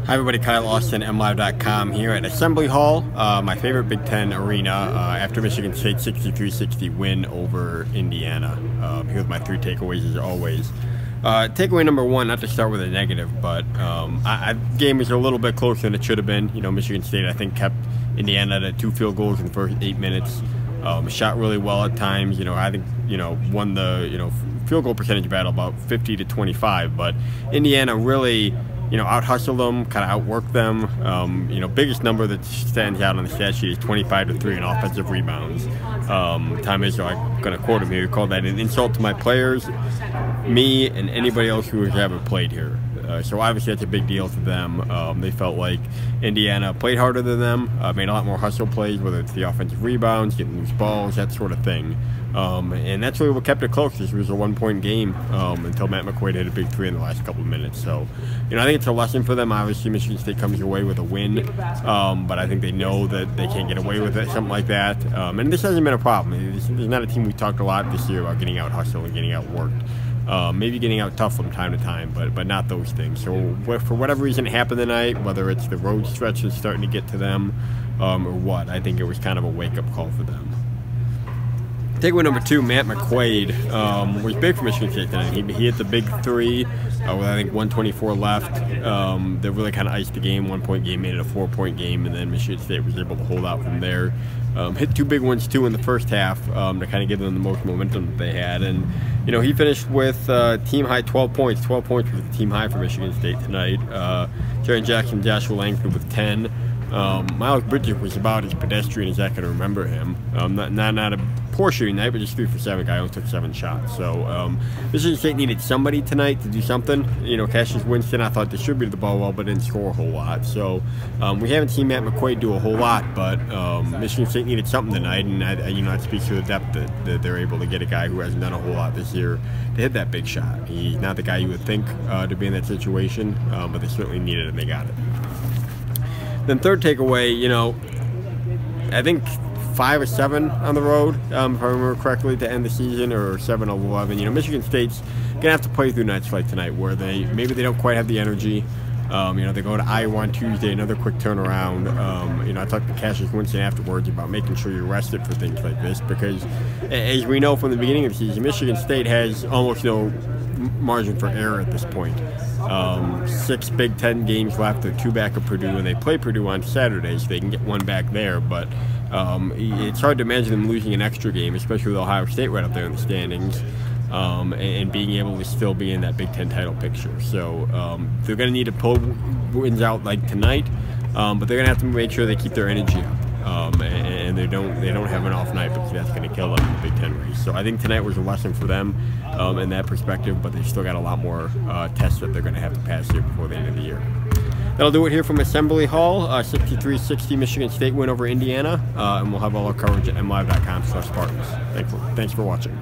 Hi everybody, Kyle Austin, mlive.com here at Assembly Hall, my favorite Big Ten arena after Michigan State's 63-60 win over Indiana. Here with my three takeaways as always. Takeaway number one, not to start with a negative, but game was a little bit closer than it should have been. You know, Michigan State, I think, kept Indiana at 2 field goals in the first 8 minutes. Shot really well at times. You know, I think, won the, field goal percentage battle about 50-25, but Indiana really, out-hustled them, kind of outworked them. Biggest number that stands out on the stat sheet is 25-3 in offensive rebounds. Tom Izzo, I'm going to quote him here, he called that an insult to my players, me, and anybody else who has ever played here. So obviously that's a big deal to them. They felt like Indiana played harder than them, made a lot more hustle plays, whether it's the offensive rebounds, getting loose balls, that sort of thing. And that's really what kept it close. This was a 1-point game until Matt McQuaid hit a big three in the last couple of minutes. So, I think it's a lesson for them. Obviously, Michigan State comes away with a win, but I think they know that they can't get away with it, something like that. And this hasn't been a problem. This is not a team we talked a lot this year about getting out hustled and getting out worked. Maybe getting out tough from time to time, but not those things. So for whatever reason it happened tonight, whether it's the road stretch that's starting to get to them or what, I think it was kind of a wake-up call for them. Takeaway number two, Matt McQuaid was big for Michigan State tonight. He hit the big three with, I think, 124 left. That really kind of iced the game. 1-point game made it a 4-point game, and then Michigan State was able to hold out from there. Hit two big ones, too, in the first half to kind of give them the most momentum that they had. And, he finished with team-high 12 points. 12 points was the team high for Michigan State tonight. Jaren Jackson, Joshua Langford with 10. Miles Bridges was about as pedestrian as I can remember him. Not a poor shooting night, but just 3 for 7. Guy only took 7 shots. So Michigan State needed somebody tonight to do something. Cassius Winston, I thought, distributed the ball well, but didn't score a whole lot. So we haven't seen Matt McQuaid do a whole lot, but Michigan State needed something tonight, and that speaks to the depth that they're able to get a guy who hasn't done a whole lot this year to hit that big shot. He's not the guy you would think to be in that situation, but they certainly needed it, and they got it. Then third takeaway, I think 5 or 7 on the road, if I remember correctly, to end the season, or 7 of 11. Michigan State's gonna have to play through nights like tonight, where maybe they don't quite have the energy. They go to Iowa on Tuesday, another quick turnaround. I talked to Cassius Winston afterwards about making sure you're rested for things like this, because as we know from the beginning of the season, Michigan State has almost no margin for error at this point. 6 Big Ten games left. They're 2 back of Purdue, and they play Purdue on Saturday, so they can get 1 back there. But it's hard to imagine them losing an extra game, especially with Ohio State right up there in the standings, and being able to still be in that Big Ten title picture. So they're going to need to pull wins out like tonight, but they're going to have to make sure they keep their energy up. And they don't have an off night, because that's going to kill them in the Big Ten race. So I think tonight was a lesson for them in that perspective, but they've still got a lot more tests that they're going to have to pass here before the end of the year. That'll do it here from Assembly Hall. 63-60 Michigan State win over Indiana, and we'll have all our coverage at mlive.com/Spartans. Thanks for watching.